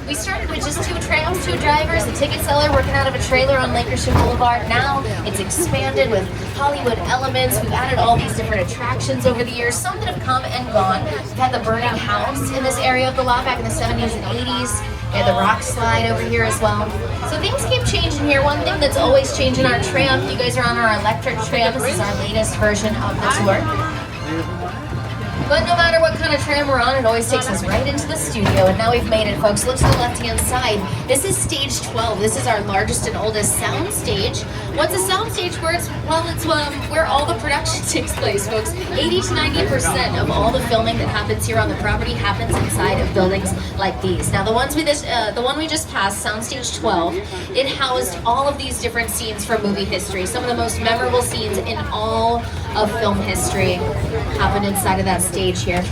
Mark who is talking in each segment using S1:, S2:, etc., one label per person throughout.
S1: We started with just 2 trams, 2 drivers, a ticket seller working out of a trailer on Lake Christian Boulevard. Now it's expanded with Hollywood elements. We've added all these different attractions over the years, some that have come and gone. We've had the burning house in this area of the lot back in the 70s and 80s. We had the rock slide over here as well. So things keep changing here. One thing that's always changing, our tram. You guys are on our electric tram. This is our latest version of the tour. But no matter what kind of tram we're on, it always takes us right into the studio. And now we've made it, folks. Look to the left-hand side. This is stage 12. This is our largest and oldest sound stage. What's a sound stage works? Well, it's where all the production takes place, folks. 80 to 90% of all the filming that happens here on the property happens inside of buildings like these. Now, the one we just passed, Soundstage 12, it housed all of these different scenes from movie history. Some of the most memorable scenes in all of film history happen inside of that stage here.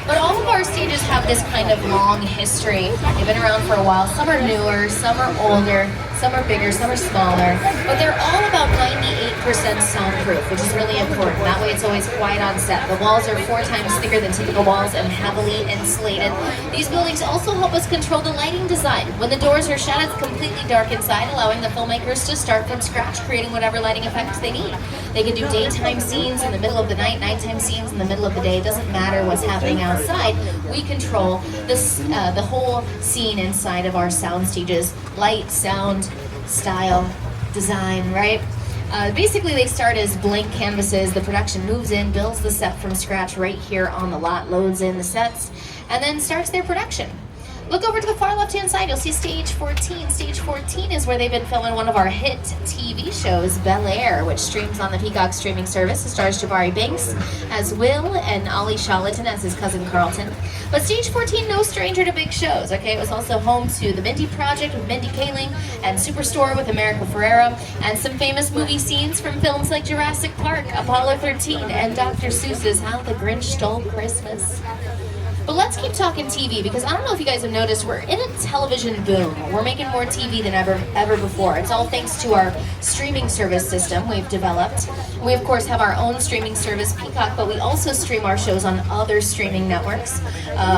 S1: But all of our stages have this kind of long history. They've been around for a while. Some are newer, some are older, some are bigger, some are smaller. But they're all about 98% soundproof, which is really important. That way it's always quiet on set. The walls are 4 times thicker than typical walls and heavily insulated. These buildings also help us control the lighting design. When the doors are shut, it's completely dark inside, allowing the filmmakers to start from scratch, creating whatever lighting effects they need. They can do daytime scenes in the middle of the night, nighttime scenes in the middle of the day. It doesn't matter what's happening outside. We control this, the whole scene inside of our sound stages. Light, sound, style, design, right? Basically, they start as blank canvases. The production moves in, builds the set from scratch right here on the lot, loads in the sets, and then starts their production. Look over to the far left-hand side, you'll see Stage 14. Stage 14 is where they've been filming one of our hit TV shows, Bel Air, which streams on the Peacock streaming service. It stars Jabari Banks as Will and Ollie Charlatan as his cousin Carlton. But Stage 14, no stranger to big shows, okay? It was also home to The Mindy Project with Mindy Kaling and Superstore with America Ferrera, and some famous movie scenes from films like Jurassic Park, Apollo 13, and Dr. Seuss's How the Grinch Stole Christmas. But let's keep talking TV, because I don't know if you guys have noticed, we're in a television boom. We're making more TV than ever before. It's all thanks to our streaming service system we've developed. We, of course, have our own streaming service, Peacock, but we also stream our shows on other streaming networks.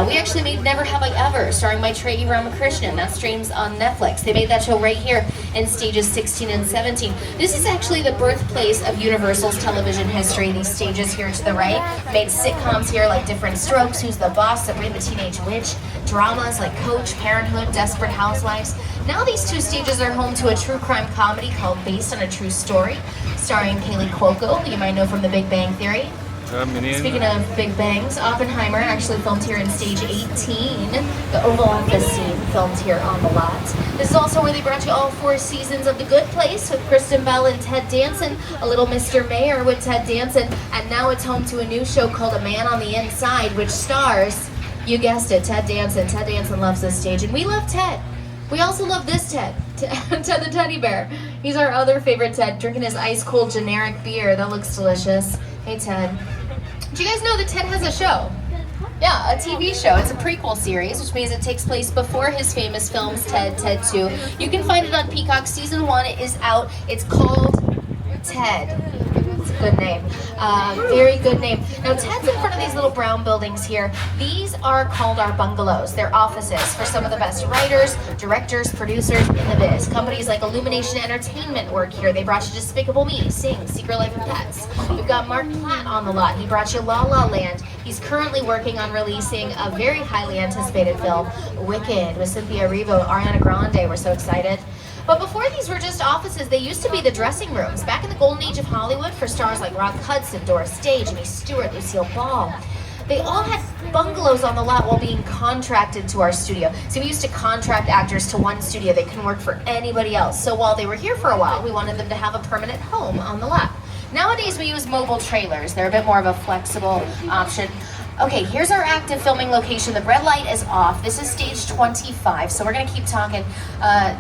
S1: We actually made Never Have I Ever, starring Maitreyi Ramakrishnan. That streams on Netflix. They made that show right here in stages 16 and 17. This is actually the birthplace of Universal's television history. These stages here to the right made sitcoms here like Different Strokes, Who's the Boss, Sabrina the Teenage Witch, dramas like Coach, Parenthood, Desperate Housewives. Now these 2 stages are home to a true crime comedy called Based on a True Story, starring Kaylee Cuoco, who you might know from The Big Bang Theory. Speaking of Big Bangs, Oppenheimer actually filmed here in stage 18. The Oval Office scene filmed here on the lot. This is also where they brought you all 4 seasons of The Good Place with Kristen Bell and Ted Danson, A Little Mr. Mayor with Ted Danson, and now it's home to a new show called A Man on the Inside, which stars, you guessed it, Ted Danson. Ted Danson loves this stage, and we love Ted. We also love this Ted, Ted the teddy bear. He's our other favorite Ted, drinking his ice-cold generic beer. That looks delicious. Hey, Ted. Do you guys know that Ted has a show? Yeah, a TV show. It's a prequel series, which means it takes place before his famous films, Ted, Ted 2. You can find it on Peacock. Season 1 is out. It's called Ted. It's a good name. Very good name. Now, Ted's in front of these little brown buildings here. These are called our bungalows. They're offices for some of the best writers, directors, producers in the biz. Companies like Illumination Entertainment work here. They brought you Despicable Me, Sing, Secret Life of Pets. We've got Mark Platt on the lot. He brought you La La Land. He's currently working on releasing a very highly anticipated film, Wicked, with Cynthia Erivo, Ariana Grande. We're so excited. But before these were just offices, they used to be the dressing rooms. Back in the golden age of Hollywood, for stars like Rock Hudson, Doris Day, Jimmy Stewart, Lucille Ball, they all had bungalows on the lot while being contracted to our studio. So we used to contract actors to one studio. They couldn't work for anybody else. So while they were here for a while, we wanted them to have a permanent home on the lot. Nowadays, we use mobile trailers. They're a bit more of a flexible option. Okay, here's our active filming location. The red light is off. This is stage 25, so we're gonna keep talking.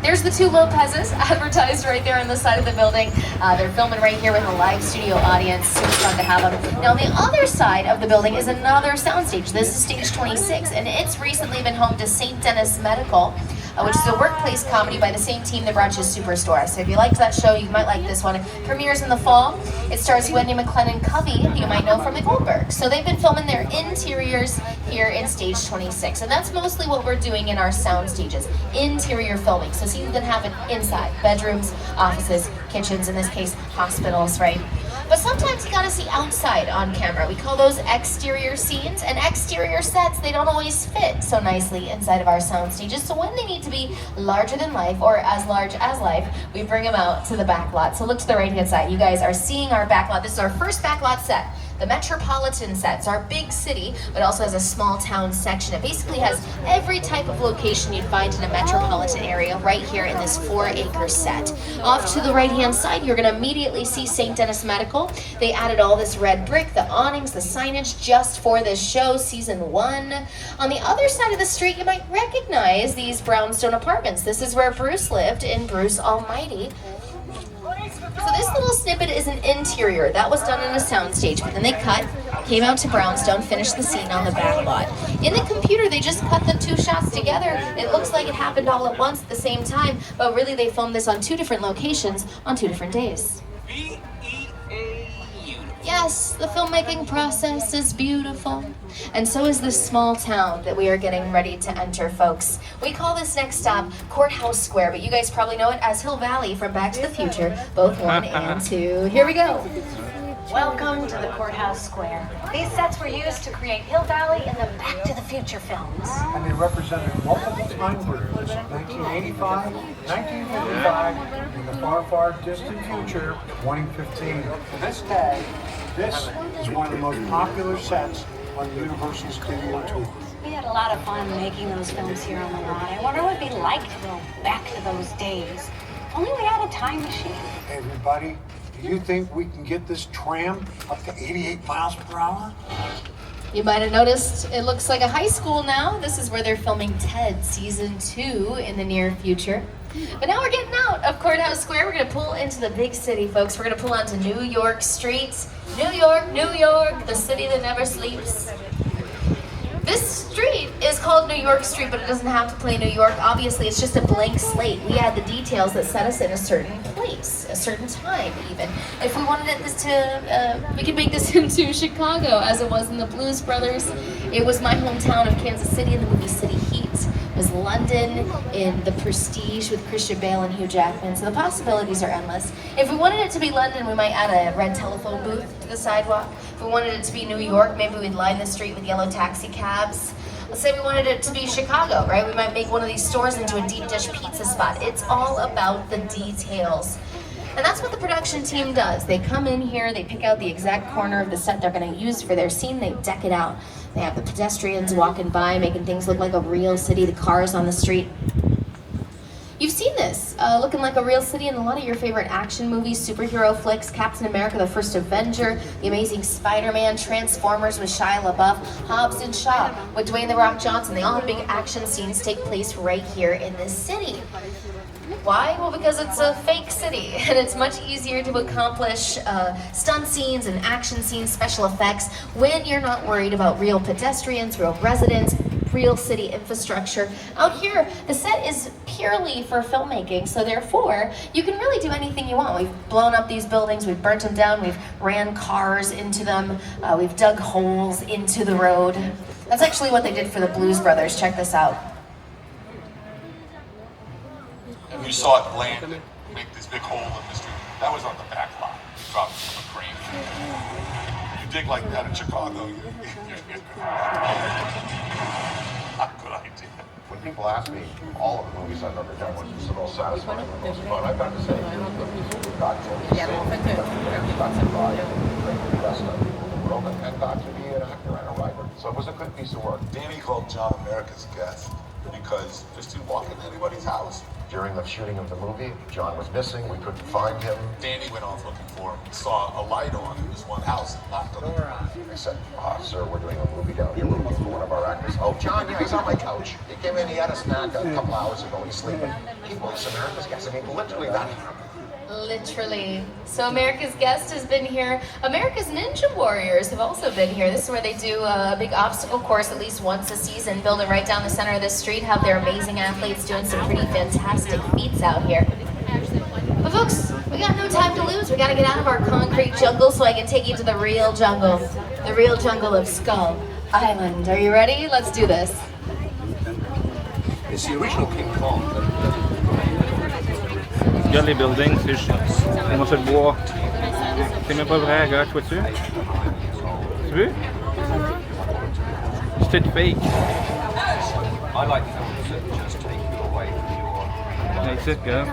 S1: There's the 2 Lopez's advertised right there on the side of the building. They're filming right here with a live studio audience. Super fun to have them. Now, on the other side of the building is another soundstage. This is stage 26, and it's recently been home to St. Denis Medical. which is a workplace comedy by the same team that brought you Superstore. So if you liked that show, you might like this one. It premieres in the fall. It stars Wendy McLennan-Covey, who you might know from The Goldbergs. So they've been filming their interiors here in Stage 26, and that's mostly what we're doing in our sound stages, interior filming. So scenes that happen inside, bedrooms, offices, kitchens, in this case, hospitals, right? But sometimes you gotta see outside on camera. We call those exterior scenes, and exterior sets, they don't always fit so nicely inside of our sound stages. So when they need to be larger than life, or as large as life, we bring them out to the backlot. So look to the right-hand side. You guys are seeing our backlot. This is our first backlot set. The Metropolitan set. It's our big city, but also has a small town section. It basically has every type of location you'd find in a metropolitan area right here in this 4-acre set. Off to the right-hand side, you're gonna immediately see St. Denis Medical. They added all this red brick, the awnings, the signage just for this show, season 1. On the other side of the street, you might recognize these brownstone apartments. This is where Bruce lived in Bruce Almighty. So this little snippet is an interior. That was done in a soundstage, but then they cut, came out to brownstone, finished the scene on the back lot. In the computer, they just cut the 2 shots together. It looks like it happened all at once at the same time, but really they filmed this on 2 different locations on 2 different days. Yes, the filmmaking process is beautiful. And so is this small town that we are getting ready to enter, folks. We call this next stop Courthouse Square, but you guys probably know it as Hill Valley from Back to the Future, both 1 and 2. Here we go.
S2: Welcome to the Courthouse Square. These sets were used to create Hill Valley in the Back to the Future films.
S3: And they represented multiple time periods, 1985, 1955, and the far, far distant future, 2015. To this day, this is one of the most popular sets on Universal Studio Tours.
S2: We had a lot of fun making those films here on the lot. I wonder what it'd be like to go back to those days. If only we had a time machine.
S3: Hey everybody, do you think we can get this tram up to 88 miles per hour?
S1: You might have noticed it looks like a high school now. This is where they're filming Ted Season 2 in the near future. But now we're getting out of Courthouse Square. We're gonna pull into the big city, folks. We're gonna pull onto New York streets. New York, New York, the city that never sleeps. This street is called New York Street, but it doesn't have to play New York. Obviously, it's just a blank slate. We add the details that set us in a certain place, a certain time even. If we wanted we could make this into Chicago, as it was in the Blues Brothers. It was my hometown of Kansas City in the movie City Heat. It was London in The Prestige with Christian Bale and Hugh Jackman. So the possibilities are endless. If we wanted it to be London, we might add a red telephone booth to the sidewalk. If we wanted it to be New York, maybe we'd line the street with yellow taxi cabs. Let's say we wanted it to be Chicago, right? We might make one of these stores into a deep dish pizza spot. It's all about the details. And that's what the production team does. They come in here, they pick out the exact corner of the set they're gonna use for their scene, they deck it out. They have the pedestrians walking by, making things look like a real city, the cars on the street. You've seen this, looking like a real city in a lot of your favorite action movies, superhero flicks, Captain America, the First Avenger, The Amazing Spider-Man, Transformers with Shia LaBeouf, Hobbs and Shaw with Dwayne "The Rock" Johnson. They all have big action scenes take place right here in this city. Why? Well, because it's a fake city, and it's much easier to accomplish stunt scenes and action scenes, special effects, when you're not worried about real pedestrians, real residents, real city infrastructure. Out here, the set is purely for filmmaking, so therefore, you can really do anything you want. We've blown up these buildings, we've burnt them down, we've ran cars into them, we've dug holes into the road. That's actually what they did for the Blues Brothers. Check this out.
S4: And you saw it land and make this big hole in the street. That was on the back lot. Dropped from a crane. You dig like that in Chicago, good idea.
S5: When people ask me, all of the movies I've ever done, which is the most satisfying and most fun, I've got to say, God told me the best of the world, and got to be an actor and a writer. So it was a good piece of work.
S4: Danny called John America's Guest because just didn't walk into anybody's house.
S5: During the shooting of the movie, John was missing. We couldn't find him.
S4: Danny went off looking for him, saw a light on in this one house, and knocked on the door.
S5: They said, sir, we're doing a movie down here. We're looking for one of our actors. Oh, John, yeah, he's on my couch. He came in, he had a snack a couple hours ago, he's sleeping. He was America's Guest. I mean, literally that.
S1: Literally. So America's Guest has been here. America's Ninja Warriors have also been here. This is where they do a big obstacle course at least once a season, build it right down the center of the street, have their amazing athletes doing some pretty fantastic feats out here. But folks, we got no time to lose. We gotta get out of our concrete jungle so I can take you to the real jungle of Skull Island. Are you ready? Let's do this.
S5: It's the original King Kong.
S6: Regarde les buildings, c'est juste. Comment ça le bois? C'est même pas vrai, regarde, vois-tu? Tu veux? C'est tout fake.
S5: I like films that just take you away from your...
S6: That's it, girl.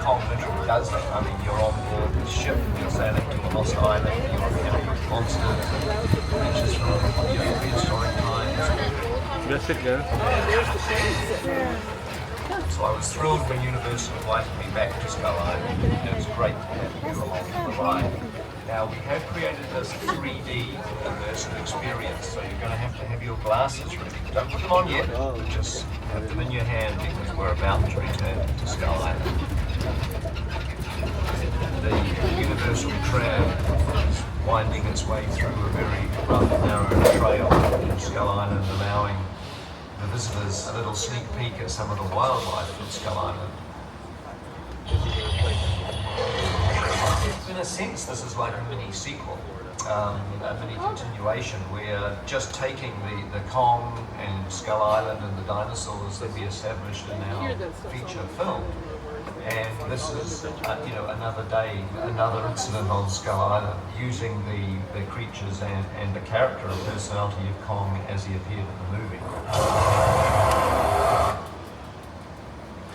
S5: Kong literally does that. I mean, you're on board the ship, you're sailing to a lost island, you're encountering monsters and creatures from prehistoric times.
S6: That's it, girl.
S5: So I was thrilled when Universal invited me back to Skull Island. It was great to have you along for the ride. Now we have created this 3D immersive experience, so you're going to have your glasses ready. Don't put them on yet, just have them in your hand because we're about to return to Skull Island. The Universal tram is winding its way through a very rough, narrow trail in Skull Island, allowing the visitors a little sneak peek at some of the wildlife of Skull Island. In a sense, this is like a mini sequel, a mini continuation. We're just taking the Kong and Skull Island and the dinosaurs that we established in our feature film, and this is another day, another incident on Skull Island, using the creatures and the character and personality of Kong as he appeared in the movie.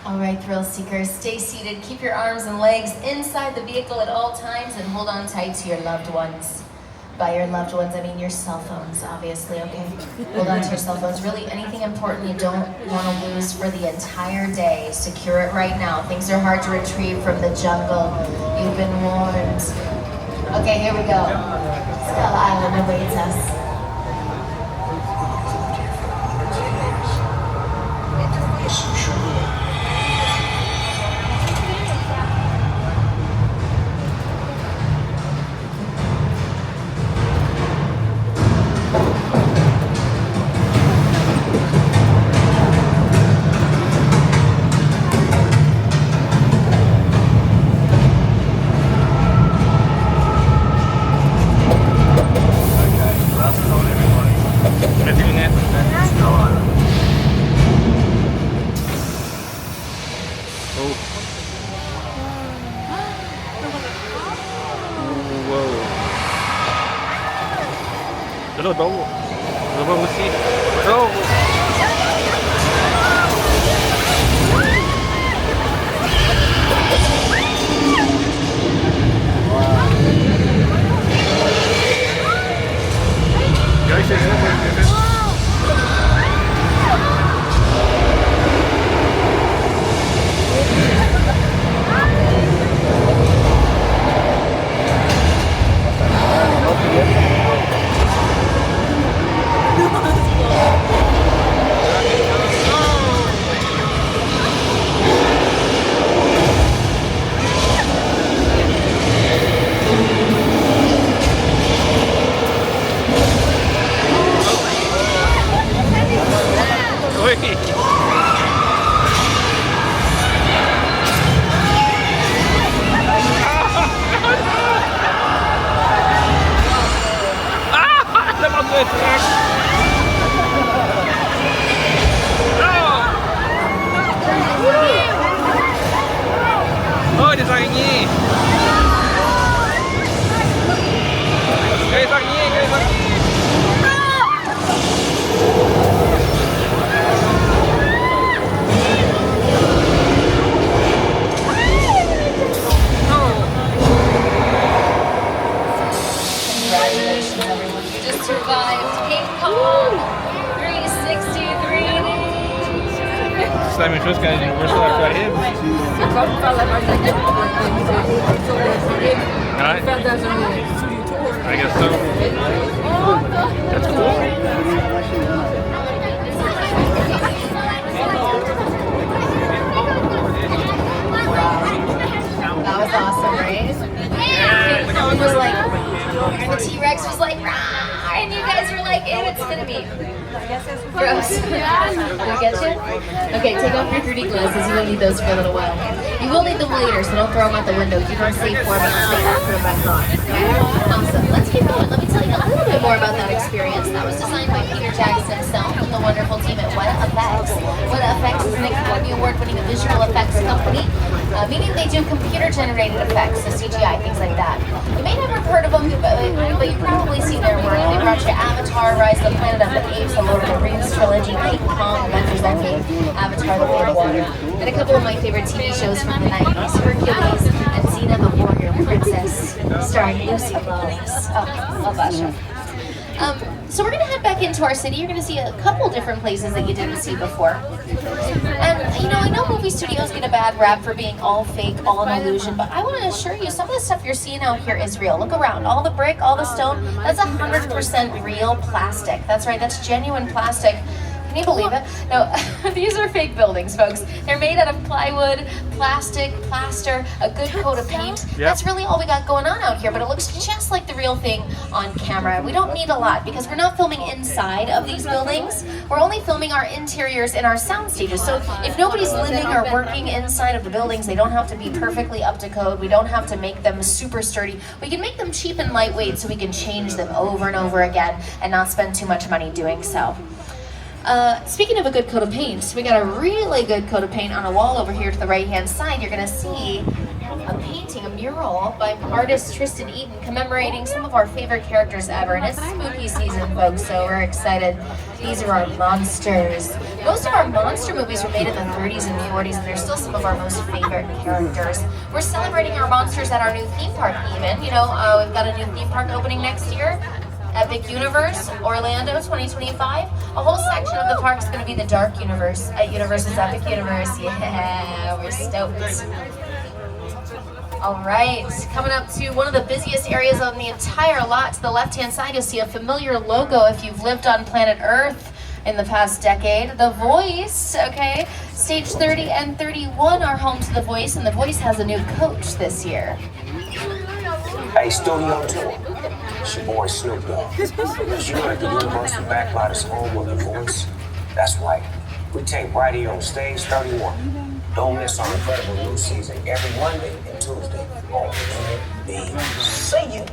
S1: All right, thrill seekers, stay seated, keep your arms and legs inside the vehicle at all times, and hold on tight to your loved ones. By your loved ones, I mean your cell phones, obviously, okay? Hold on to your cell phones. Really, anything important you don't want to lose for the entire day, secure it right now. Things are hard to retrieve from the jungle. You've been warned. Okay, here we go. Skull Island awaits us.
S6: Là-bas aussi. Oh! Oh, des araignées! Les araignées, les araignées!
S1: Congratulations, everyone. You just survived King Kong 363 days.
S6: C'est la même chose quand Universal a Floride.
S7: C'est comme faire la même chose
S6: Right?
S7: faire dans un
S6: I guess so. That's cool.
S1: Gross. Did I get you? Okay, take off your 3D glasses. You won't need those for a little while. You will need them later, so don't throw them out the window. Keep them safe for me. I'll stay back for them back on. Okay? Awesome. Let's keep going. Let me tell you a little bit more about that experience. That was designed by Peter Jackson himself and the wonderful team at Weta Effects. Weta Effects is an Academy Award-winning visual effects company, meaning they do computer-generated effects, so CGI, things like that. You may never have heard of them, but you've probably seen their work. They brought you Avatar, Rise of the Planet of the Apes, the Lord of the Rings trilogy, King Kong, Adventures Endgame, Avatar, The Way of Water, and a couple of my favorite TV shows from the 90s, Hercules, and Xena the Warrior Princess, starring Lucy Lawless. Oh, love that show. So we're going to head back into our city. You're going to see a couple different places that you didn't see before. And, you know, I know movie studios get a bad rap for being all fake, all an illusion, but I want to assure you some of the stuff you're seeing out here is real. Look around. All the brick, all the stone, that's 100% real plastic. That's right, that's genuine plastic. Can you believe it? No, these are fake buildings, folks. They're made out of plywood, plastic, plaster, a good coat of paint. Yep. That's really all we got going on out here, but it looks just like the real thing on camera. We don't need a lot because we're not filming inside of these buildings. We're only filming our interiors and our sound stages. So if nobody's living or working inside of the buildings, they don't have to be perfectly up to code. We don't have to make them super sturdy. We can make them cheap and lightweight so we can change them over and over again and not spend too much money doing so. Speaking of a good coat of paint, we got a really good coat of paint on a wall over here to the right-hand side. You're going to see a painting, a mural by artist Tristan Eaton commemorating some of our favorite characters ever. And it's spooky season, folks, so we're excited. These are our monsters. Most of our monster movies were made in the 30s and 40s, and they're still some of our most favorite characters. We're celebrating our monsters at our new theme park even. You know, we've got a new theme park opening next year. Epic Universe, Orlando 2025. A whole section of the park is going to be the Dark Universe at Universal's Epic Universe. Yeah, we're stoked. All right, coming up to one of the busiest areas on the entire lot. To the left-hand side, you'll see a familiar logo if you've lived on planet Earth in the past decade. The Voice, okay? Stage 30 and 31 are home to The Voice, and The Voice has a new coach this year.
S8: Hey, Studio Tour. It's your boy Snoop Dogg. You know that the Universal Backlot is home of The Voice? That's right. We tape right here on Stage 31. Don't miss our incredible new season every Monday and Tuesday on NBC. See you.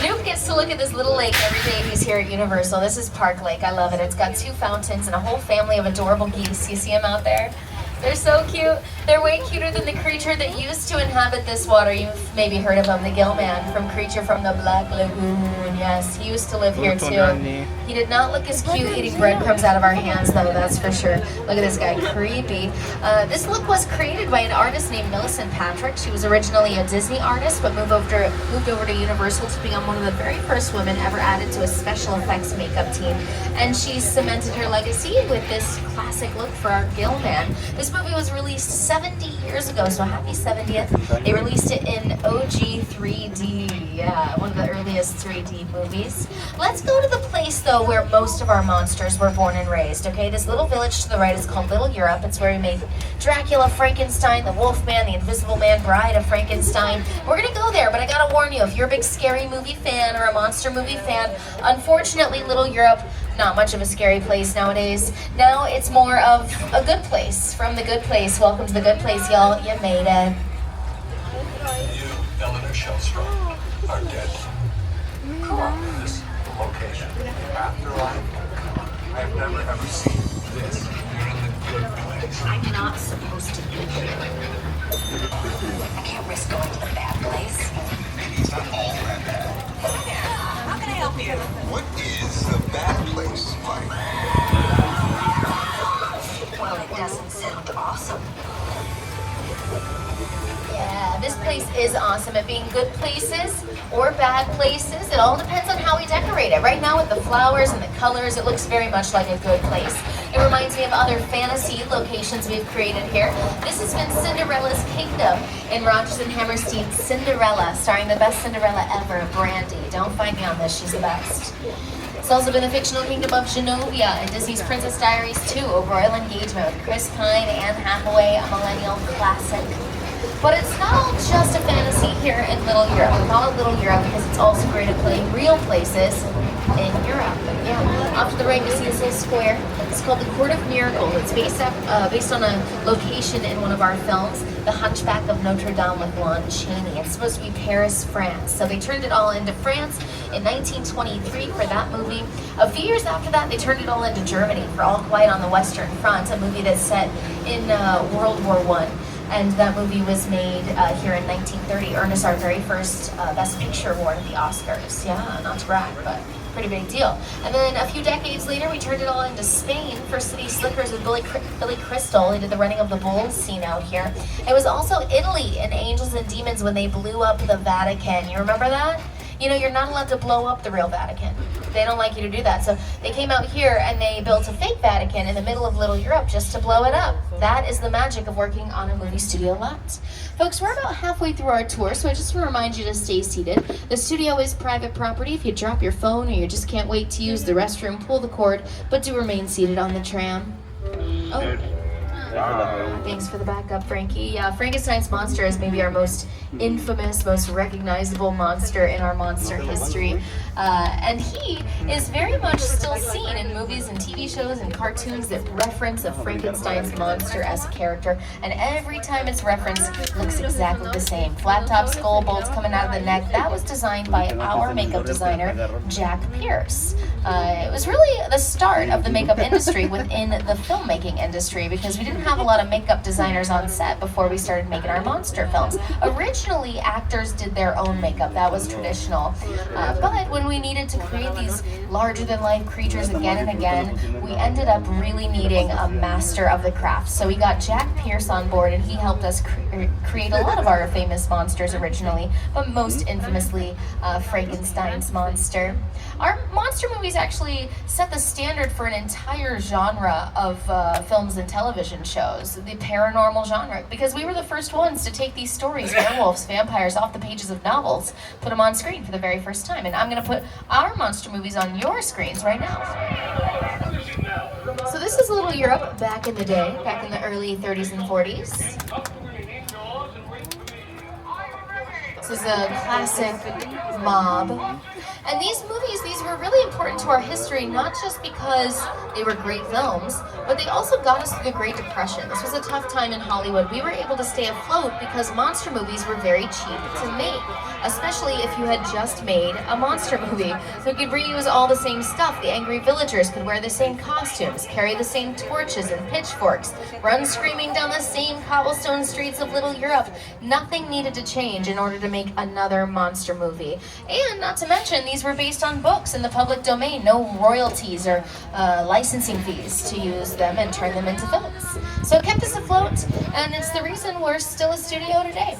S1: Snoop gets to look at this little lake every day he's here at Universal. This is Park Lake. I love it. It's got 2 fountains and a whole family of adorable geese. You see them out there? They're so cute. They're way cuter than the creature that used to inhabit this water. You've maybe heard of him, the Gill Man from Creature from the Black Lagoon. Yes, he used to live here too. He did not look as cute eating breadcrumbs out of our hands though, that's for sure. Look at this guy, creepy. This look was created by an artist named Millicent Patrick. She was originally a Disney artist, but moved over to Universal to become one of the very first women ever added to a special effects makeup team. And she cemented her legacy with this classic look for our Gill Man. This movie was released 70 years ago, so happy 70th. They released it in OG 3D, yeah, one of the earliest 3D movies. Let's go to the place, though, where most of our monsters were born and raised, okay? This little village to the right is called Little Europe. It's where we made Dracula, Frankenstein, the Wolfman, the Invisible Man, Bride of Frankenstein. We're gonna go there, but I gotta warn you, if you're a big scary movie fan or a monster movie fan, unfortunately, Little Europe, not much of a scary place nowadays. Now it's more of a good place. From the good place. Welcome to the good place, y'all. You made it.
S4: You, Eleanor Shellstrom, are dead. This location, afterlife. I have never ever seen this. You're in the good place.
S2: I'm not supposed to be here. I can't risk going to the bad place.
S4: Maybe it's not all that bad.
S2: How can I help you?
S4: What is the bad place like?
S2: Well, it doesn't sound awesome.
S1: Yeah, this place is awesome at being good places or bad places. It all depends on how we decorate it. Right now with the flowers and the colors, it looks very much like a good place. It reminds me of other fantasy locations we've created here. This has been Cinderella's Kingdom in Rodgers and Hammerstein's Cinderella, starring the best Cinderella ever, Brandy. Don't fight me on this, she's the best. It's also been the fictional kingdom of Genovia in Disney's Princess Diaries 2, a royal engagement with Chris Pine and Hathaway, a millennial classic. But it's not all just a fantasy here in Little Europe. We call it Little Europe because it's also great at playing real places in Europe. Yeah, off to the right you see this little square. It's called the Court of Miracles. It's based on a location in one of our films, The Hunchback of Notre Dame with Lon Chaney. It's supposed to be Paris, France. So they turned it all into France in 1923 for that movie. A few years after that, they turned it all into Germany for All Quiet on the Western Front, a movie that's set in World War I. And that movie was made here in 1930, earned us our very first Best Picture award at the Oscars. Yeah, not to brag, but pretty big deal. And then a few decades later, we turned it all into Spain for City Slickers with Billy Crystal. They did the Running of the Bulls scene out here. It was also Italy in Angels and Demons when they blew up the Vatican. You remember that? You know, you're not allowed to blow up the real Vatican. They don't like you to do that. So they came out here and they built a fake Vatican in the middle of Little Europe just to blow it up. That is the magic of working on a movie studio lot. Folks, we're about halfway through our tour, so I just want to remind you to stay seated. The studio is private property. If you drop your phone or you just can't wait to use the restroom, pull the cord, but do remain seated on the tram. Oh. Thanks for the backup, Frankie. Yeah, Frankenstein's monster is maybe our most infamous, most recognizable monster in our monster history. And he is very much still seen in movies and TV shows and cartoons that reference a Frankenstein's monster-esque character. And every time it's referenced, it looks exactly the same. Flat top skull, bolts coming out of the neck. That was designed by our makeup designer, Jack Pierce. It was really the start of the makeup industry within the filmmaking industry because we didn't have a lot of makeup designers on set before we started making our monster films. Originally, actors did their own makeup. That was traditional. But when we needed to create these larger-than-life creatures again and again, we ended up really needing a master of the craft. So we got Jack Pierce on board, and he helped us create a lot of our famous monsters originally, but most infamously, Frankenstein's monster. Our monster movies actually set the standard for an entire genre of films and television shows, the paranormal genre, because we were the first ones to take these stories, werewolves, vampires, off the pages of novels, put them on screen for the very first time. And I'm going to put our monster movies on your screens right now. So this is Little Europe back in the day, back in the early 30s and 40s. This is a classic mob. And these movies, these were really important to our history, not just because they were great films, but they also got us through the Great Depression. This was a tough time in Hollywood. We were able to stay afloat because monster movies were very cheap to make, especially if you had just made a monster movie. So you could reuse all the same stuff. The angry villagers could wear the same costumes, carry the same torches and pitchforks, run screaming down the same cobblestone streets of Little Europe. Nothing needed to change in order to make another monster movie. And not to mention, these were based on books in the public domain. No royalties or licensing fees to use them and turn them into films. So it kept us afloat, and it's the reason we're still a studio today.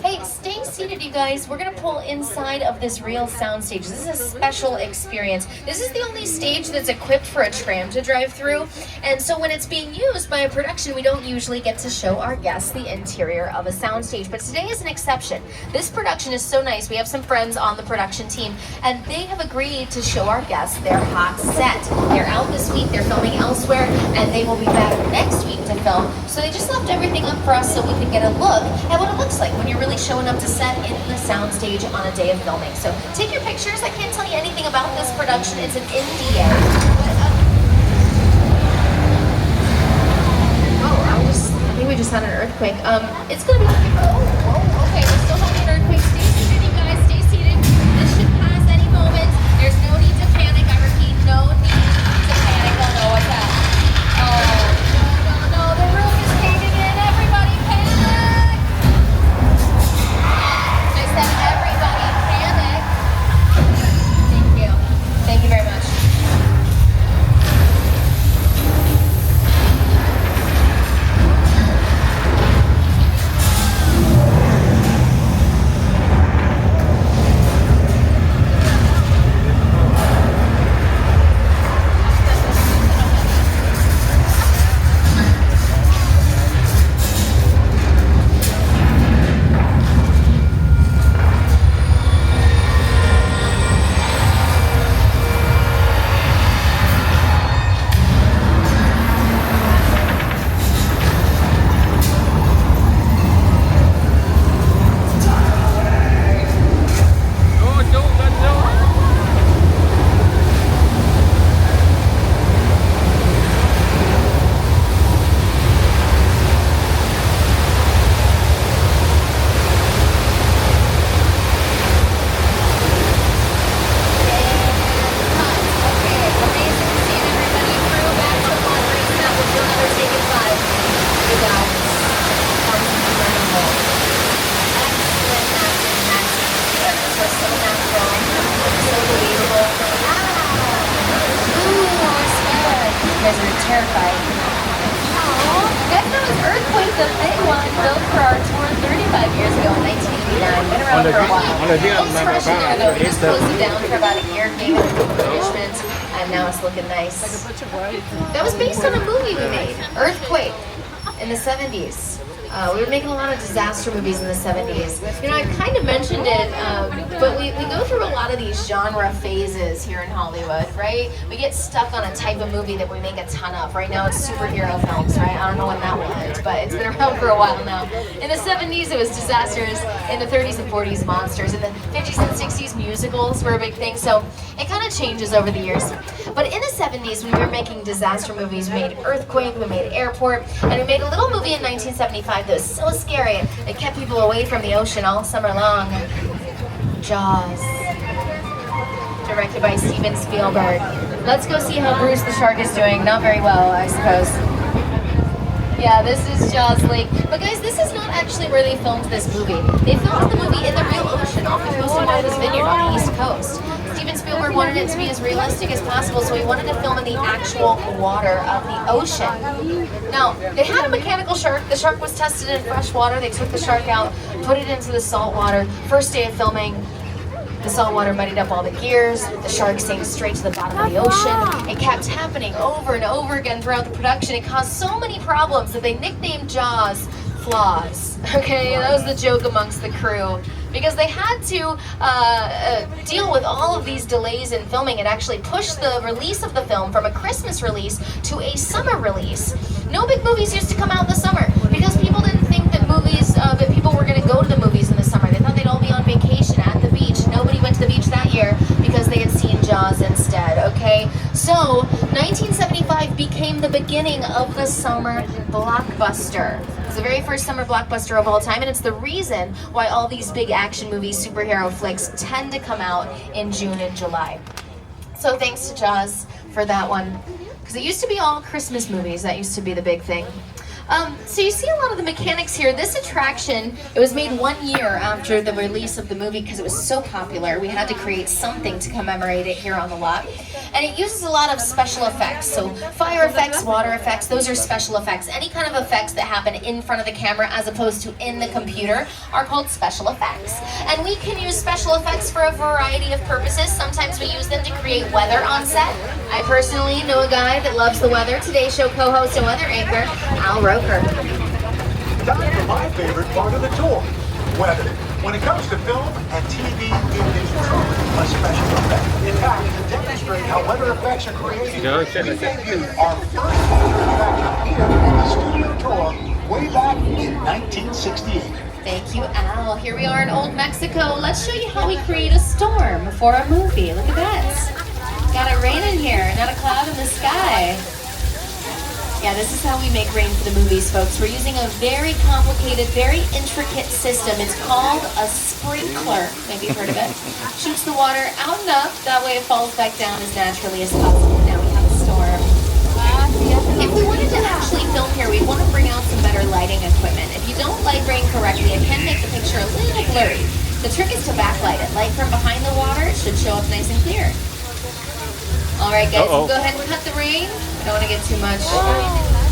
S1: Hey, stay seated, you guys. We're gonna pull inside of this real soundstage. This is a special experience. This is the only stage that's equipped for a tram to drive through. And so when it's being used by a production, we don't usually get to show our guests the interior of a soundstage. But today is an exception. This production is so nice. We have some friends on the production team, and they have agreed to show our guests their hot set. They're out this week, they're filming elsewhere, and they will be back next week to film. So they just left everything up for us so we could get a look at what it looks like when you're really showing up to set in the soundstage on a day of filming. So take your pictures. I can't tell you anything about this production. It's an NDA. I think we just had an earthquake. It's gonna be, okay, we're still having an earthquake. Stay seated, you guys, stay seated. This should pass any moment. There's no need to panic. I repeat, no need to panic. Oh no, what's that? No, the roof is caving in. Everybody panic! I said everybody panic. Thank you. Thank you very much. guys are terrified. Guys, that was Earthquake, the big one, built for our tour 35 years ago in 1989. Been around for a while. Looks fresh in there though. We just closed it down for about a year, gave it a refurbishment, and now it's looking nice. That was based on a movie we made, Earthquake, in the 70s. We were making a lot of disaster movies in the 70s. You know, I kind of mentioned it, but we go through a lot of these genre phases here in Hollywood, right? We get stuck on a type of movie that we make a ton of. Right now it's superhero films, right? I don't know when that will end, but it's been around for a while now. In the 70s it was disasters, in the 30s and 40s monsters, in the 50s and 60s musicals were a big thing, so it kind of changes over the years. But in the 70s we were making disaster movies. We made Earthquake, we made Airport, and we made a little movie in 1975 that was so scary it kept people away from the ocean all summer long. Jaws, directed by Steven Spielberg. Let's go see how Bruce the Shark is doing. Not very well, I suppose. Yeah, this is Jaws Lake. But guys, this is not actually where they filmed this movie. They filmed the movie in the real ocean off the coast of Martha's Vineyard on the East Coast. Steven Spielberg wanted it to be as realistic as possible, so he wanted to film in the actual water of the ocean. Now, they had a mechanical shark. The shark was tested in fresh water. They took the shark out, put it into the salt water. First day of filming, the salt water muddied up all the gears. The shark sank straight to the bottom of the ocean. It kept happening over and over again throughout the production. It caused so many problems that they nicknamed Jaws Flaws. Okay, that was the joke amongst the crew, because they had to deal with all of these delays in filming. It actually pushed the release of the film from a Christmas release to a summer release. No big movies used to come out in the summer because people didn't think that that people were going to go to the movies in the summer. They thought they'd all be on vacation at the beach. Nobody went to the beach that year because they had seen Jaws instead, okay? So, 1975 became the beginning of the summer blockbuster. It's the very first summer blockbuster of all time, and it's the reason why all these big action movies, superhero flicks, tend to come out in June and July. So thanks to Jaws for that one, because it used to be all Christmas movies. That used to be the big thing. So you see a lot of the mechanics here. This attraction, it was made 1 year after the release of the movie because it was so popular. We had to create something to commemorate it here on the lot. And it uses a lot of special effects. So fire effects, water effects, those are special effects. Any kind of effects that happen in front of the camera as opposed to in the computer are called special effects. And we can use special effects for a variety of purposes. Sometimes we use them to create weather on set. I personally know a guy that loves the weather. Today Show co-host and weather anchor, Al Roker.
S3: Time for my favorite part of the tour, weather. When it comes to film and TV, it is truly a special effect. In fact, to demonstrate how weather effects are created, we debuted our first weather effect here in the studio tour way back in 1968.
S1: Thank you, Al. Here we are in Old Mexico. Let's show you how we create a storm for a movie. Look at that. Got it raining here, not a cloud in the sky. Yeah, this is how we make rain for the movies, folks. We're using a very complicated, very intricate system. It's called a sprinkler. Maybe you've heard of it. Shoots the water out and up. That way it falls back down as naturally as possible. Now we have a storm. If we wanted to actually film here, we'd want to bring out some better lighting equipment. If you don't light rain correctly, it can make the picture a little blurry. The trick is to backlight it. Light from behind the water, it should show up nice and clear. All right, guys, go ahead and cut the rain. I don't want to get too much.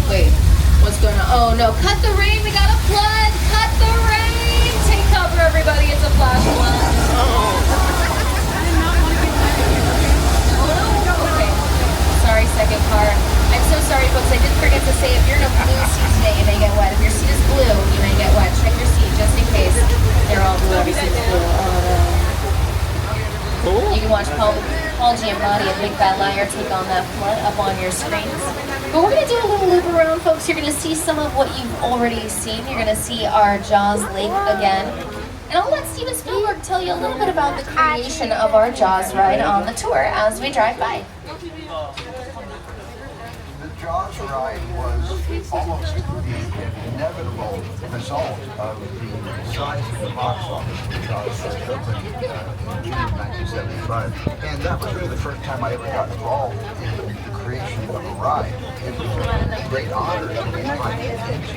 S1: Wait, what's going on? Oh no, cut the rain, we got a flood! Cut the rain! Take cover, everybody, it's a flash flood. Oh no, okay. Sorry, second part. I'm so sorry, folks, I did forget to say, if you're in a blue seat today, you may get wet. If your seat is blue, you may get wet. Check your seat just in case. They're all blue, every seat's blue. Oh no. You can watch Paul Giamatti and Big Bad Liar take on that flood up on your screens. But we're going to do a little loop around, folks. You're going to see some of what you've already seen. You're going to see our Jaws Lake again. And I'll let Steven Spielberg tell you a little bit about the creation of our Jaws ride on the tour as we drive by.
S3: The Jaws ride was almost the inevitable result of the size of the box office when Jaws first opened in June of 1975. And that was really the first time I ever got involved in the creation of a ride. It was a great honor to be invited into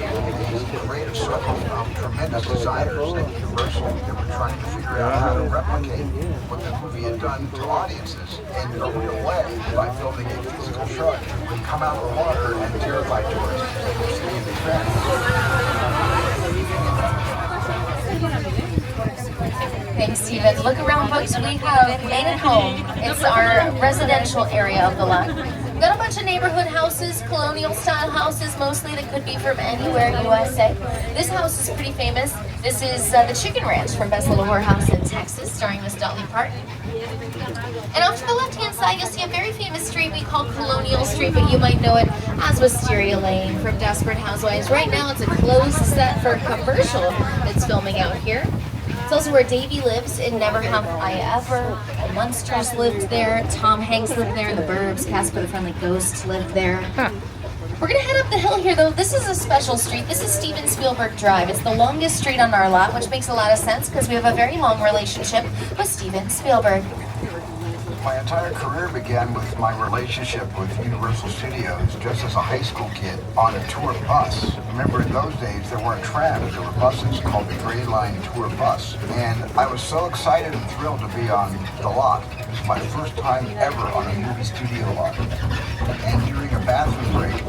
S3: the creative circle of tremendous designers at Universal that were trying to figure out how to replicate what the movie had done to audiences in a real way by filming a physical shark. come out of the water and terrify tourists.
S1: Thanks, Steven. Look around, folks. We have made it home. It's our residential area of the lot. We've got a bunch of neighborhood houses, colonial-style houses, mostly that could be from anywhere USA. This house is pretty famous. This is the Chicken Ranch from Best Little Whorehouse in Texas, starring Miss Dolly Parton. And off to the left-hand side, you'll see a very famous street we call Colonial Street, but you might know it as Wisteria Lane from Desperate Housewives. Right now, it's a closed set for a commercial that's filming out here. It's also where Davy lives in Never Have I Ever. The Munsters lived there. Tom Hanks lived there. The Burbs, Casper the Friendly Ghost lived there. We're gonna head up the hill here though. This is a special street. This is Steven Spielberg Drive. It's the longest street on our lot, which makes a lot of sense because we have a very long relationship with Steven Spielberg.
S3: My entire career began with my relationship with Universal Studios just as a high school kid on a tour bus. Remember, in those days, there weren't trams, there were buses called the Gray Line Tour Bus. And I was so excited and thrilled to be on the lot. It was my first time ever on a movie studio lot. And during a bathroom break,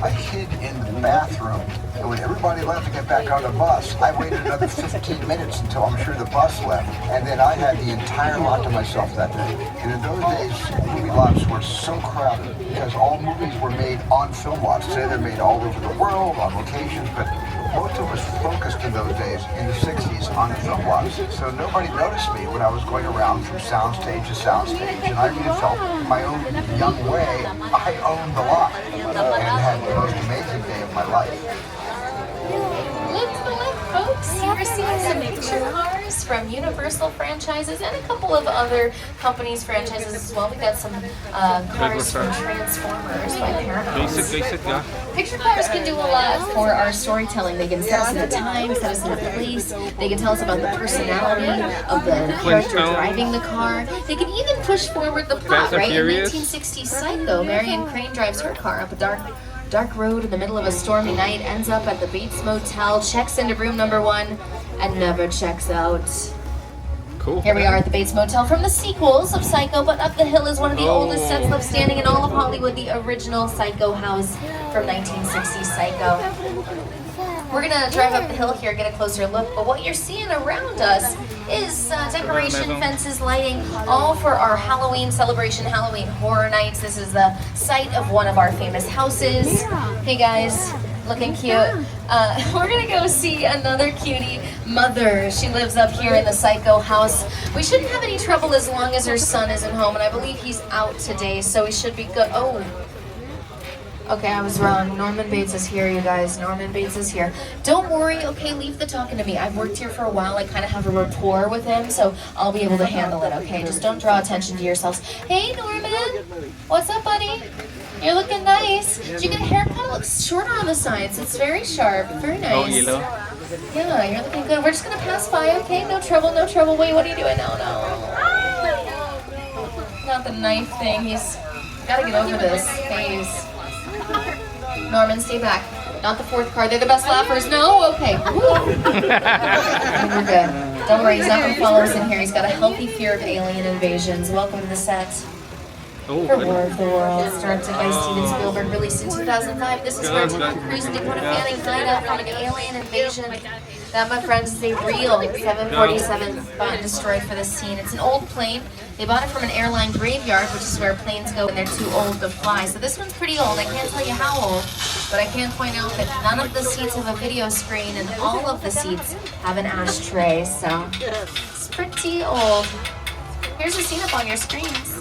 S3: I hid in the bathroom. And when everybody left to get back on the bus, I waited another 15 minutes until I'm sure the bus left. And then I had the entire lot to myself that day. And in those days, movie lots were so crowded because all movies were made on film lots. Today they're made all over the world, on locations, but most of us focused in those days, in the 60s, on film lots. So nobody noticed me when I was going around from soundstage to soundstage, and I really felt, in my own young way, I owned the lot and had the most amazing day of my life.
S1: Look to the left, folks. We're seeing some picture cars from Universal franchises and a couple of other companies' franchises as well. We got some cars from Transformers by Paramount.
S6: Basic, yeah.
S1: Picture cars can do a lot for our storytelling. They can set us in a time, set us in a place. They can tell us about the personality of the character driving the car. They can even push forward the plot, right? In 1960 Psycho, Marion Crane drives her car up a dark road in the middle of a stormy night, ends up at the Bates Motel, checks into room number 1, and never checks out.
S6: Cool.
S1: Here we are at the Bates Motel from the sequels of Psycho, but up the hill is one of the oldest sets left standing in all of Hollywood, the original Psycho house from 1960 Psycho. We're gonna drive up the hill here, get a closer look, but what you're seeing around us is decoration, fences, lighting, all for our Halloween celebration, Halloween Horror Nights. This is the site of one of our famous houses. Hey guys, looking cute. We're gonna go see another cutie, Mother. She lives up here in the Psycho house. We shouldn't have any trouble as long as her son isn't home, and I believe he's out today, so we should be good. Oh. Okay, I was wrong. Norman Bates is here, you guys. Norman Bates is here. Don't worry, okay, leave the talking to me. I've worked here for a while. I kind of have a rapport with him, so I'll be able to handle it, okay? Just don't draw attention to yourselves. Hey, Norman! What's up, buddy? You're looking nice. Did you get a haircut? It looks shorter on the sides. It's very sharp. Very nice.
S6: Oh, yellow.
S1: Yeah, you're looking good. We're just going to pass by, okay? No trouble, no trouble. Wait, what are you doing? No. Not the knife thing. He's got to get over this phase. Norman, stay back. Not the fourth card. They're the best laughers. No? Okay. We're good. Don't worry, he's not going to follow us in here. He's got a healthy fear of alien invasions. Welcome to the set. For War of the Worlds, directed by Steven Spielberg, released in 2005. This is where Tom Cruise and Dakota Fanning hide out from an alien invasion. That, my friends, is a real 747 bought and destroyed for this scene. It's an old plane. They bought it from an airline graveyard, which is where planes go when they're too old to fly. So this one's pretty old. I can't tell you how old, but I can point out that none of the seats have a video screen and all of the seats have an ashtray. So it's pretty old. Here's the scene up on your screens.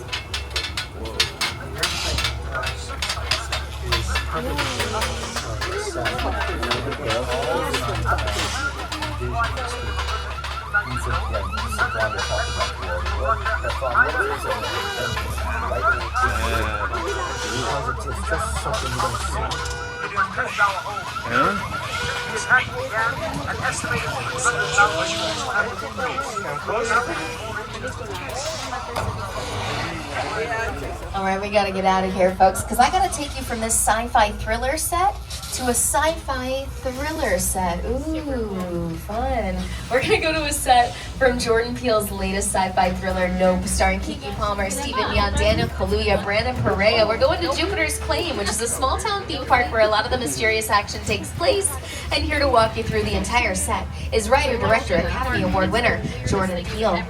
S1: All right, we gotta get out of here, folks, because I gotta take you from this sci-fi thriller set to a sci-fi thriller set. Ooh, fun. We're gonna go to a set from Jordan Peele's latest sci-fi thriller, Nope, starring Keke Palmer, Stephen Yeun, Daniel Kaluuya, Brandon Perea. We're going to Jupiter's Claim, which is a small town theme park where a lot of the mysterious action takes place. And here to walk you through the entire set is writer, director, Academy Award winner, Jordan Peele.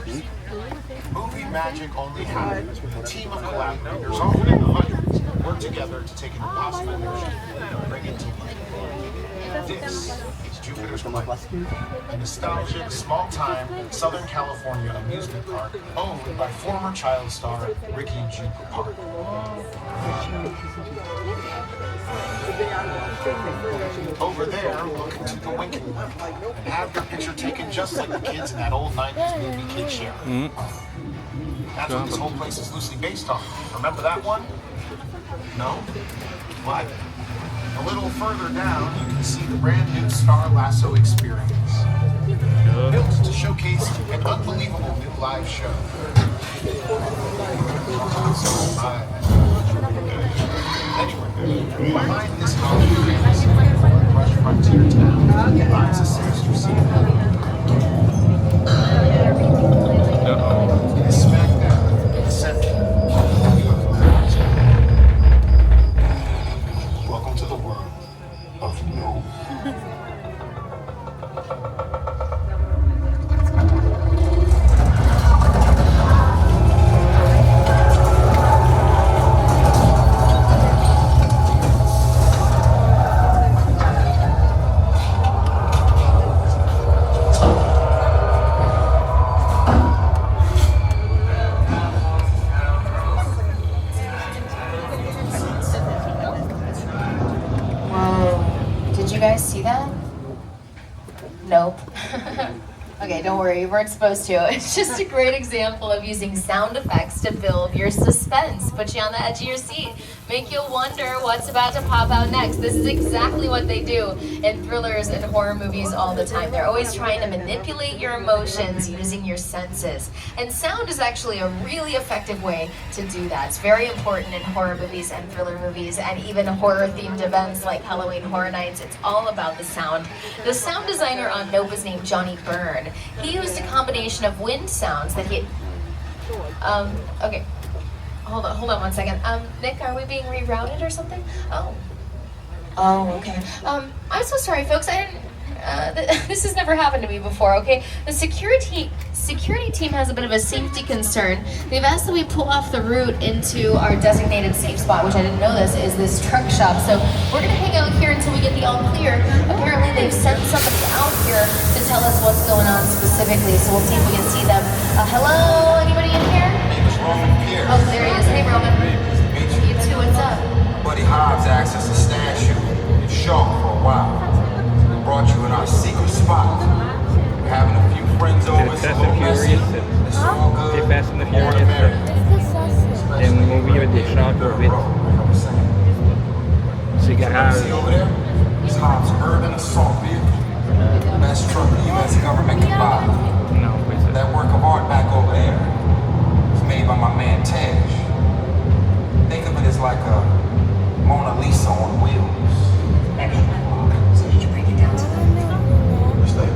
S9: Movie magic only happens when a team of collaborators, often in the hundreds, work together to take an impossible mission and bring it to life. This is Jupiter's Claim, a nostalgic, small-time Southern California amusement park owned by former child star Ricky Jupe Park. Over there, look into the winking room and have your picture taken just like the kids in that old 90s movie Kid Share. That's what this whole place is loosely based on. Remember that one? No? What? A little further down, you can see the brand new Star Lasso experience. Built to showcase an unbelievable new live show. Anyway, behind this Hollywood fantasy rush frontier town lies a sinister scene. It is smack down in the center of the universe. Welcome to the world of no.
S1: Nope. Okay, don't worry, you weren't supposed to. It's just a great example of using sound effects to build your suspense, put you on the edge of your seat, make you wonder what's about to pop out next. This is exactly what they do in thrillers and horror movies all the time. They're always trying to manipulate your emotions using your senses. And sound is actually a really effective way to do that. It's very important in horror movies and thriller movies and even horror-themed events like Halloween Horror Nights. It's all about the sound. The sound designer on Nope is named Johnny Byrne. He used a combination of wind sounds that he... okay. Hold on one second. Nick, are we being rerouted or something? Oh, okay. I'm so sorry, folks. I didn't... this has never happened to me before, okay? The security team has a bit of a safety concern. They've asked that we pull off the route into our designated safe spot, which I didn't know this, is this truck shop. So we're gonna hang out here until we get the all clear. Apparently they've sent somebody out here to tell us what's going on specifically, so we'll see if we can see them. Hello, anybody in here?
S10: Name is Roman Pierce.
S1: Oh, there he is. Hey, Roman. You too, what's up?
S10: Buddy Hobbs asked us to stash you in Shaw for a while. We brought you in our secret spot. We're having a few friends over. It's a little messy. It's all good.
S6: C'est Fast and the Furious. C'est un movie avec des chars pour vite. C'est garage.
S10: See over there? It's Hobbs' urban assault vehicle. Best truck the U.S. government can buy.
S6: No, wait a
S10: That work of art back over there is made by my man Tej. Think of it as like a Mona Lisa on wheels.
S2: So did you break it down to them?
S10: What's that?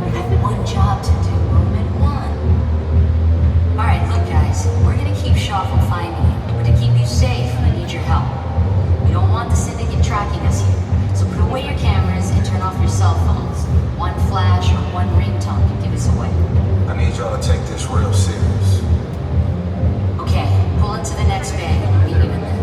S2: We have one job to do, Roman, one. Alright, look guys, we're gonna keep Shaw from finding you. But to keep you safe, I need your help. We don't want the syndicate tracking us here. So put away your cameras and turn off your cell phones. One flash or one ringtone can give us away.
S10: I need y'all to take this real serious.
S2: Okay, pull into the next bay and we'll meet you in there.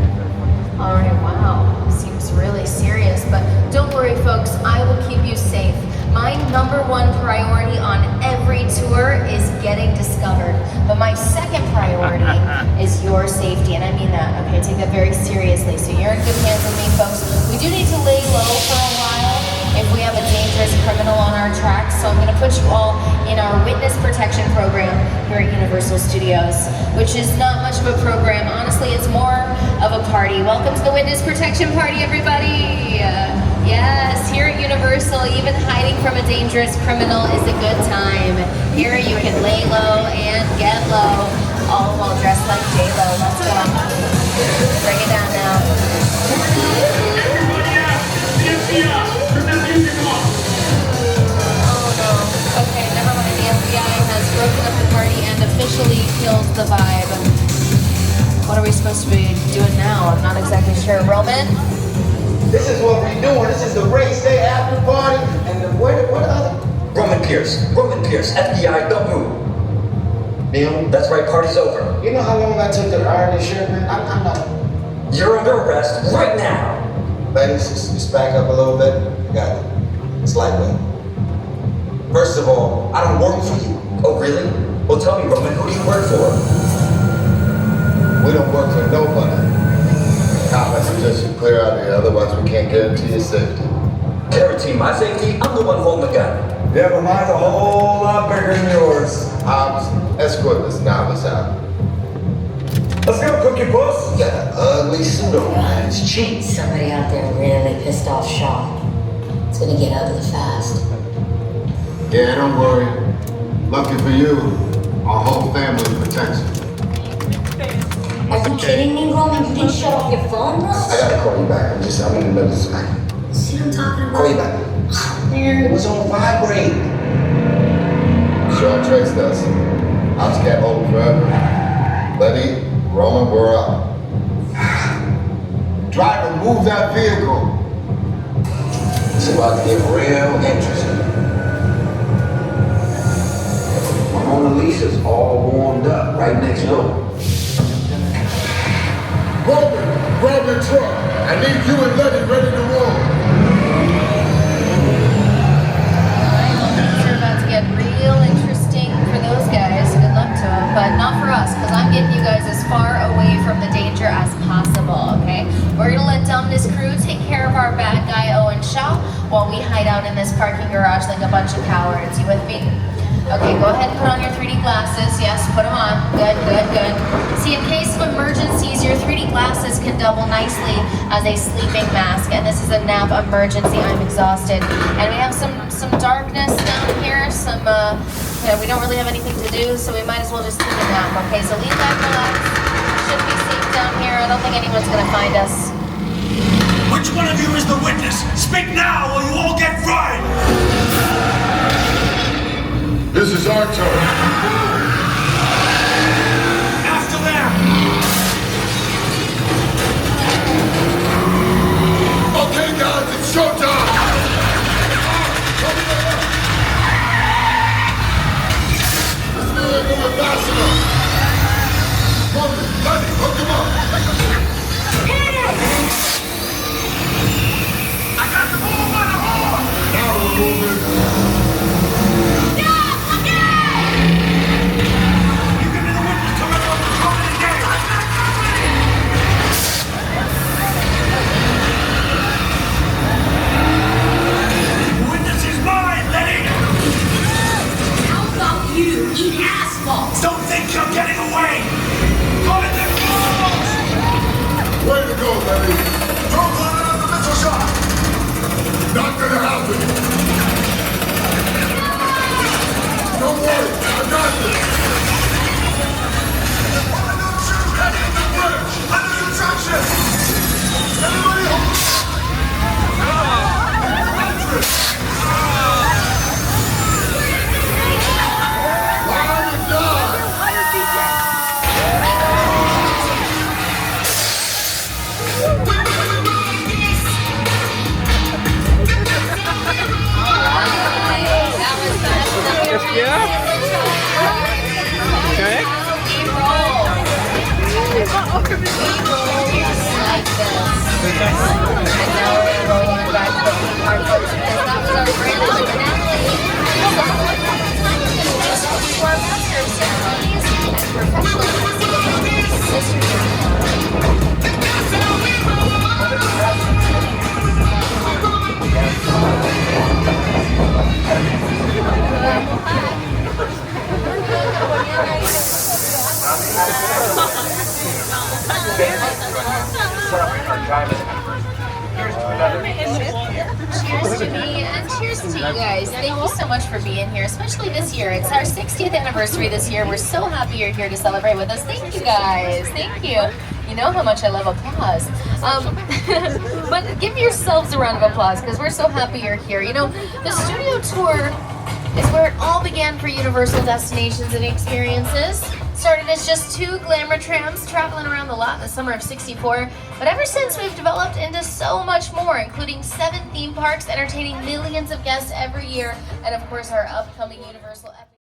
S1: Alright, wow. Seems really serious, but don't worry folks, I will keep you safe. My #1 priority on every tour is getting discovered. But my second priority is your safety, and I mean that, okay? Take that very seriously. So you're in good hands with me, folks. We do need to lay low for a while if we have a dangerous criminal on our tracks. So I'm gonna put you all in our witness protection program here at Universal Studios, which is not much of a program. Honestly, it's more of a party. Welcome to the witness protection party, everybody. Yes, here at Universal, even hiding from a dangerous criminal is a good time. Here you can lay low and get low, all while dressed like J-Lo. Let's go. Bring it down now. now. I'm not exactly sure. Roman?
S11: This is what we're doing. This is the race day after party. And the, what other?
S12: Roman Pierce, FBI, don't move.
S11: Neil?
S12: That's right, party's over.
S11: You know how long I took to iron this shirt, man? I'm not.
S12: You're under arrest right now.
S11: Ladies, just back up a little bit. Got it. It's lightweight. First of all, I don't work for you.
S12: Oh, really? Well, tell me, Roman, who do you work for?
S11: We don't work for nobody. Cop, I suggest you clear out of here, otherwise we can't guarantee your safety.
S12: Guarantee my safety? I'm the one holding the gun.
S11: Yeah, but mine's a whole lot bigger than yours. Hobbs, escort this novice out. Let's go, Cookie Puss. You got an ugly suit on. It's cheap.
S2: Somebody out there really pissed off Shaw. It's gonna get ugly fast.
S11: Yeah, don't worry. Lucky for you, our whole family protects you.
S2: Are you kidding me, Roman? You didn't shut off your phone, bro?
S11: I gotta call you back. I'm in the middle of this.
S2: See what I'm talking about?
S11: Call you back. Man, it was on vibrate. Shaw traced us. House can't hold him forever. Letty, Roman, we're up. Driver, move that vehicle.
S8: It's about to get real interesting. Mona Lisa's all warmed up right next door.
S11: Roman, grab your truck. I need you and Letty ready to roll.
S1: Things are about to get real interesting for those guys. Good luck to them, but not for us, because I'm getting you guys as far away from the danger as possible, okay? We're gonna let Dominick's crew take care of our bad guy, Owen Shaw, while we hide out in this parking garage like a bunch of cowards. You with me? Okay, go ahead and put on your 3D glasses. Yes, put them on. Good, good, good. See, in case of emergencies, your 3D glasses can double nicely as a sleeping mask, and this is a nap emergency. I'm exhausted. And we have some darkness down here, we don't really have anything to do, so we might as well just take a nap, okay? So lean back, relax. Should be safe down here. I don't think anyone's gonna find us.
S13: Which one of you is the witness? Speak now or you all get fried!
S11: This is our turn.
S13: After them!
S11: Okay, guys, it's showtime. Let's do it fast enough. Roman, Letty, hook him up.
S13: I got the ball by the horn!
S11: Now we're moving.
S13: Don't think you're getting away! Go in there, close!
S11: Way to go, Letty.
S13: Don't call another missile shot!
S11: Not gonna happen. Don't worry, I got this.
S13: Under construction! Everybody hold!
S6: Okay.
S1: Cheers to me and cheers to you guys. Thank you so much for being here, especially this year. It's our 60th anniversary this year. We're so happy you're here to celebrate with us. Thank you guys. Thank you. You know how much I love applause. But give yourselves a round of applause because we're so happy you're here. You know, the studio tour is where it all began for Universal Destinations and Experiences. Started as just 2 glamour trams traveling around the lot in the summer of '64, but ever since we've developed into so much more, including 7 theme parks entertaining millions of guests every year, and of course our upcoming Universal